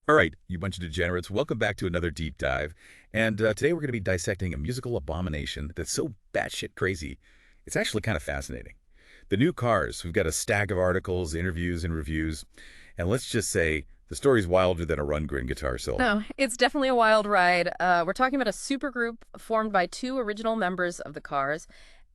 All right, you bunch of degenerates, welcome back to another deep dive. And today we're going to be dissecting a musical abomination that's so batshit crazy, it's actually kind of fascinating. The new cars. We've got a stack of articles, interviews, and reviews. And let's just say the story's wilder than a Rundgren guitar solo. No, it's definitely a wild ride. We're talking about a supergroup formed by two original members of the Cars,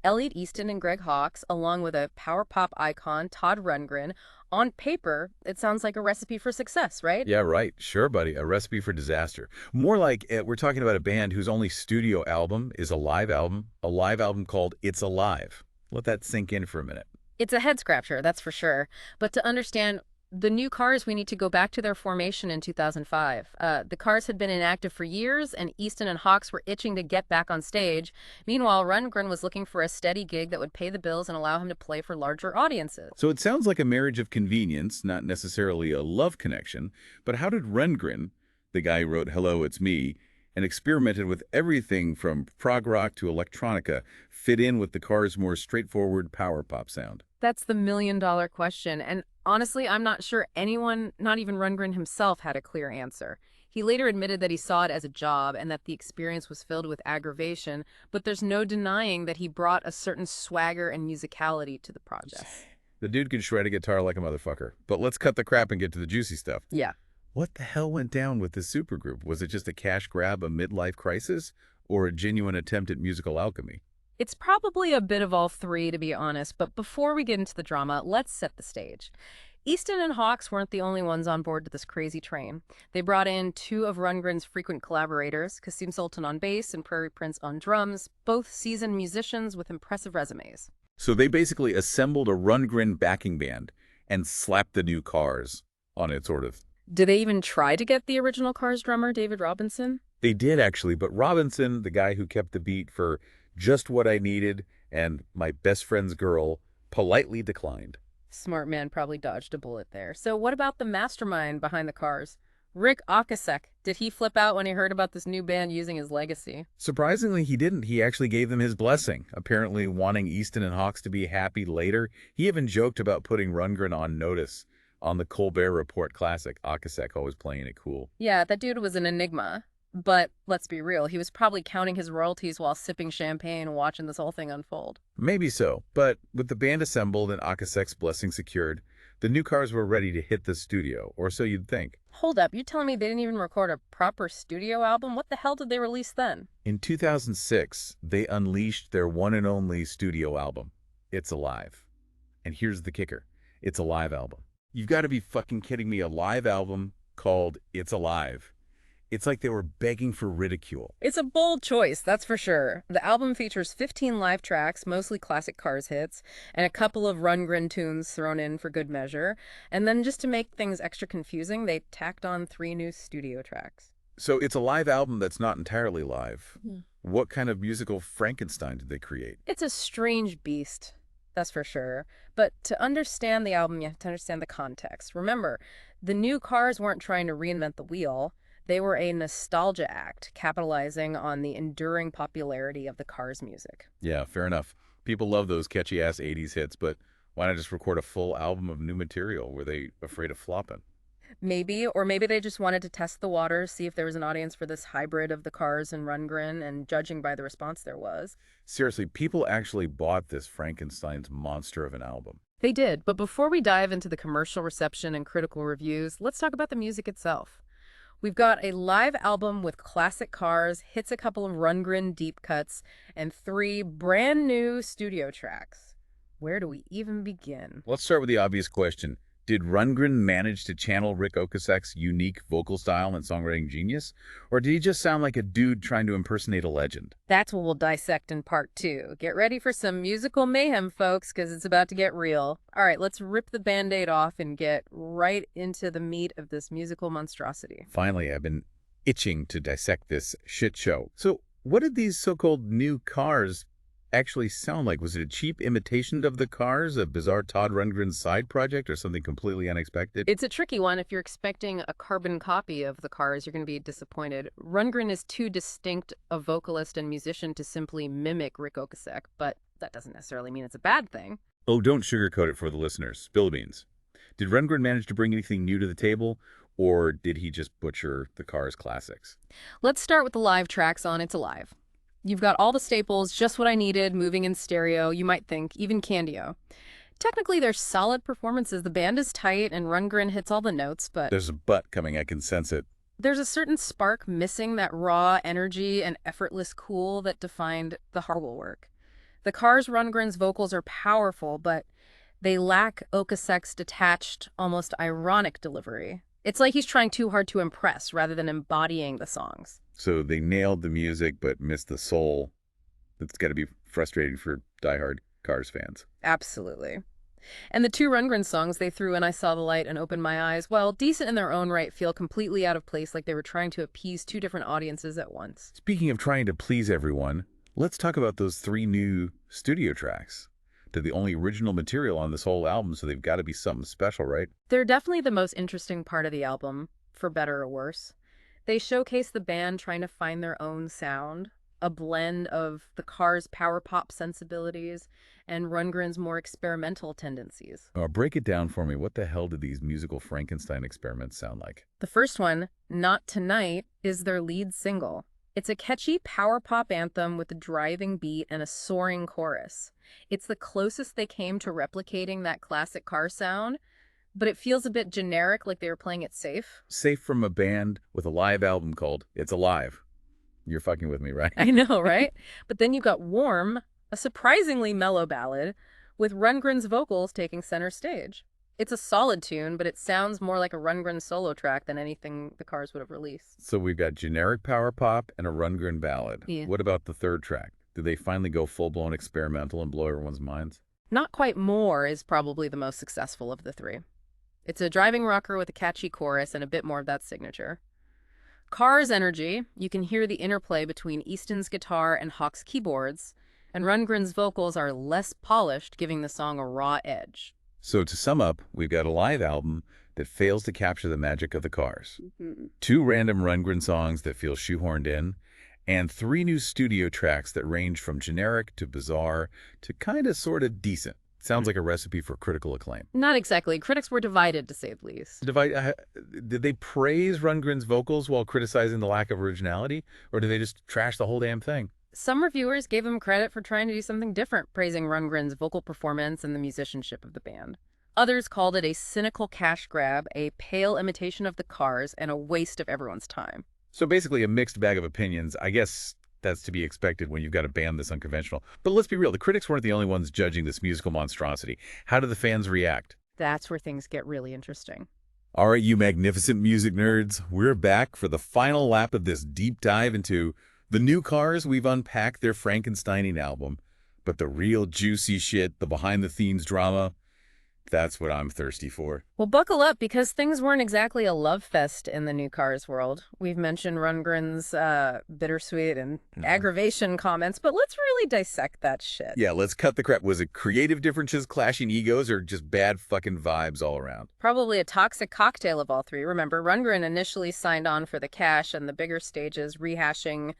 Elliot Easton and Greg Hawkes, along with a power pop icon, Todd Rundgren. On paper, it sounds like a recipe for success, right? Yeah, right. Sure, buddy. A recipe for disaster. More like we're talking about a band whose only studio album is a live album called It's Alive. Let that sink in for a minute. It's a head scratcher, that's for sure. But to understand the new Cars, we need to go back to their formation in 2005. The Cars had been inactive for years, and Easton and Hawks were itching to get back on stage. Meanwhile, Rundgren was looking for a steady gig that would pay the bills and allow him to play for larger audiences. So it sounds like a marriage of convenience, not necessarily a love connection. But how did Rundgren, the guy who wrote Hello, It's Me, and experimented with everything from prog rock to electronica, fit in with the Cars' more straightforward power pop sound? That's the million-dollar question, and honestly, I'm not sure anyone, not even Rundgren himself, had a clear answer. He later admitted that he saw it as a job and that the experience was filled with aggravation, but there's no denying that he brought a certain swagger and musicality to the project. The dude could shred a guitar like a motherfucker. But let's cut the crap and get to the juicy stuff. Yeah. What the hell went down with this supergroup? Was it just a cash grab, a midlife crisis, or a genuine attempt at musical alchemy? It's probably a bit of all three, to be honest, but before we get into the drama, let's set the stage. Easton and Hawks weren't the only ones on board this crazy train. They brought in two of Rundgren's frequent collaborators, Kasim Sultan on bass and Prairie Prince on drums, both seasoned musicians with impressive resumes. So they basically assembled a Rundgren backing band and slapped the new Cars on it, sort of. Did they even try to get the original Cars drummer, David Robinson? They did, actually, but Robinson, the guy who kept the beat for Just What I Needed and My Best Friend's Girl, politely declined. Smart man probably dodged a bullet there. So what about the mastermind behind the Cars? Rick Ocasek. Did he flip out when he heard about this new band using his legacy? Surprisingly, he didn't. He actually gave them his blessing, apparently wanting Easton and Hawks to be happy later. He even joked about putting Rundgren on notice on the Colbert Report classic. Ocasek always playing it cool. Yeah, that dude was an enigma. But let's be real, he was probably counting his royalties while sipping champagne and watching this whole thing unfold. Maybe so, but with the band assembled and Okasek's blessing secured, the new Cars were ready to hit the studio, or so you'd think. Hold up, you telling me they didn't even record a proper studio album? What the hell did they release then? In 2006, they unleashed their one and only studio album, It's Alive. And here's the kicker. It's a live album. You've got to be fucking kidding me. A live album called It's Alive. It's like they were begging for ridicule. It's a bold choice, that's for sure. The album features 15 live tracks, mostly classic Cars hits, and a couple of Rundgren tunes thrown in for good measure. And then just to make things extra confusing, they tacked on 3 new studio tracks. So it's a live album that's not entirely live. Mhm. What kind of musical Frankenstein did they create? It's a strange beast, that's for sure. But to understand the album, you have to understand the context. Remember, the new Cars weren't trying to reinvent the wheel. They were a nostalgia act, capitalizing on the enduring popularity of the Cars music. Yeah, fair enough. People love those catchy-ass 80s hits, but why not just record a full album of new material? Were they afraid of flopping? Maybe, or maybe they just wanted to test the waters, see if there was an audience for this hybrid of the Cars and Rundgren, and judging by the response there was. Seriously, people actually bought this Frankenstein's monster of an album. They did, but before we dive into the commercial reception and critical reviews, let's talk about the music itself. We've got a live album with classic Cars, hits a couple of Rundgren deep cuts, and 3 brand new studio tracks. Where do we even begin? Let's start with the obvious question. Did Rundgren manage to channel Rick Ocasek's unique vocal style and songwriting genius? Or did he just sound like a dude trying to impersonate a legend? That's what we'll dissect in part 2. Get ready for some musical mayhem, folks, because it's about to get real. All right, let's rip the Band-Aid off and get right into the meat of this musical monstrosity. Finally, I've been itching to dissect this shit show. So, what did these so-called new Cars actually sound like? Was it a cheap imitation of the Cars, a bizarre Todd Rundgren side project, or something completely unexpected? It's a tricky one. If you're expecting a carbon copy of the Cars, you're going to be disappointed. Rundgren is too distinct a vocalist and musician to simply mimic Rick Ocasek, but that doesn't necessarily mean it's a bad thing. Oh, don't sugarcoat it for the listeners. Spill the beans. Did Rundgren manage to bring anything new to the table? or did he just butcher the Cars classics? Let's start with the live tracks on It's Alive. You've got all the staples, just what I needed, moving in stereo, you might think, even Candio. Technically, they're solid performances. The band is tight and Rundgren hits all the notes, but There's a but coming, I can sense it. there's a certain spark missing, that raw energy and effortless cool that defined the Harwell work. The Cars Rundgren's vocals are powerful, but they lack Okasek's detached, almost ironic delivery. It's like he's trying too hard to impress rather than embodying the songs. So they nailed the music but missed the soul. That's got to be frustrating for diehard Cars fans. Absolutely. And the two Rundgren songs they threw in, I Saw the Light and Opened My Eyes, while decent in their own right, feel completely out of place, like they were trying to appease two different audiences at once. Speaking of trying to please everyone, let's talk about those 3 new studio tracks. They're the only original material on this whole album, so they've got to be something special, right? They're definitely the most interesting part of the album, for better or worse. They showcase the band trying to find their own sound, a blend of the Cars' power pop sensibilities and Rundgren's more experimental tendencies. Break it down for me. What the hell did these musical Frankenstein experiments sound like? The first one, Not Tonight, is their lead single. It's a catchy power pop anthem with a driving beat and a soaring chorus. It's the closest they came to replicating that classic car sound, but it feels a bit generic, like they were playing it safe. Safe from a band with a live album called It's Alive. You're fucking with me, right? I know, right? But then you've got Warm, a surprisingly mellow ballad, with Rundgren's vocals taking center stage. It's a solid tune, but it sounds more like a Rundgren solo track than anything the Cars would have released. So we've got generic power pop and a Rundgren ballad. Yeah. What about the third track? Did they finally go full-blown experimental and blow everyone's minds? Not Quite More is probably the most successful of the three. It's a driving rocker with a catchy chorus and a bit more of that signature. Cars energy, you can hear the interplay between Easton's guitar and Hawk's keyboards, and Rundgren's vocals are less polished, giving the song a raw edge. So to sum up, we've got a live album that fails to capture the magic of the Cars, 2 random Rundgren songs that feel shoehorned in, and 3 new studio tracks that range from generic to bizarre to kind of sort of decent. Sounds like a recipe for critical acclaim. Not exactly. Critics were divided, to say the least. Did they praise Rundgren's vocals while criticizing the lack of originality, or did they just trash the whole damn thing? Some reviewers gave him credit for trying to do something different, praising Rundgren's vocal performance and the musicianship of the band. Others called it a cynical cash grab, a pale imitation of the Cars, and a waste of everyone's time. So basically a mixed bag of opinions. I guess that's to be expected when you've got a band this unconventional. But let's be real, the critics weren't the only ones judging this musical monstrosity. How did the fans react? That's where things get really interesting. All right, you magnificent music nerds, we're back for the final lap of this deep dive into the new Cars. We've unpacked their Frankensteinian album, but the real juicy shit, the behind-the-scenes drama, that's what I'm thirsty for. Well, buckle up, because things weren't exactly a love fest in the new Cars world. We've mentioned Rundgren's bittersweet and aggravation comments, but let's really dissect that shit. Yeah, let's cut the crap. Was it creative differences, clashing egos, or just bad fucking vibes all around? Probably a toxic cocktail of all three. Remember, Rundgren initially signed on for the cash and the bigger stages. Rehashing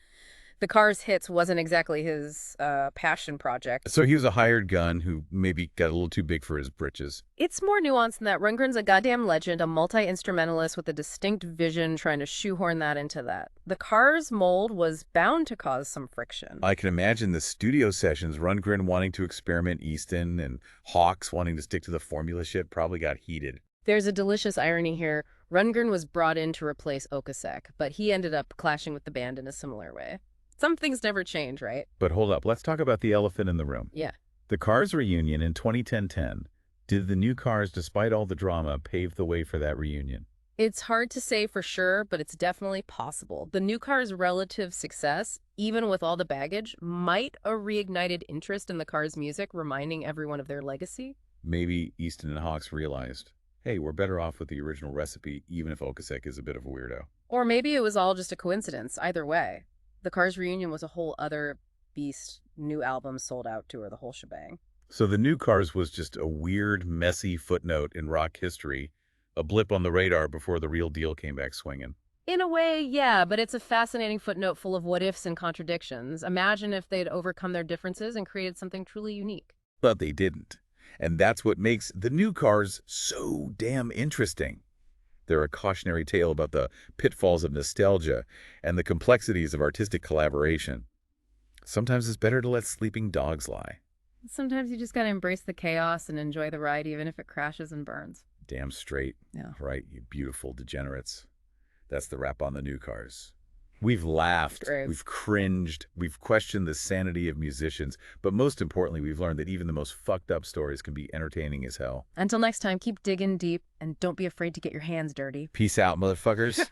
the Cars hits wasn't exactly his passion project. So he was a hired gun who maybe got a little too big for his britches. It's more nuanced than that. Rundgren's a goddamn legend, a multi-instrumentalist with a distinct vision, trying to shoehorn that into that. The Cars mold was bound to cause some friction. I can imagine the studio sessions, Rundgren wanting to experiment Easton and Hawks wanting to stick to the formula shit, probably got heated. There's a delicious irony here. Rundgren was brought in to replace Okasek, but he ended up clashing with the band in a similar way. Some things never change, right? But hold up, let's talk about the elephant in the room. Yeah. The Cars reunion in 2010. Did the new Cars, despite all the drama, pave the way for that reunion? It's hard to say for sure, but it's definitely possible. The new Cars' relative success, even with all the baggage, might have reignited interest in the Cars' music, reminding everyone of their legacy. Maybe Easton and Hawks realized, hey, we're better off with the original recipe, even if Okasek is a bit of a weirdo. Or maybe it was all just a coincidence. Either way, the Cars reunion was a whole other beast. New album, sold out tour, the whole shebang. So the new Cars was just a weird, messy footnote in rock history, a blip on the radar before the real deal came back swinging. In a way, yeah, but it's a fascinating footnote full of what-ifs and contradictions. Imagine if they'd overcome their differences and created something truly unique. But they didn't. And that's what makes the new Cars so damn interesting. They're a cautionary tale about the pitfalls of nostalgia and the complexities of artistic collaboration. Sometimes it's better to let sleeping dogs lie. Sometimes you just gotta embrace the chaos and enjoy the ride, even if it crashes and burns. Damn straight. Yeah. Right, you beautiful degenerates. That's the wrap on the new cars. We've laughed, Great. we've cringed, we've questioned the sanity of musicians, but most importantly, we've learned that even the most fucked up stories can be entertaining as hell. Until next time, keep digging deep and don't be afraid to get your hands dirty. Peace out, motherfuckers.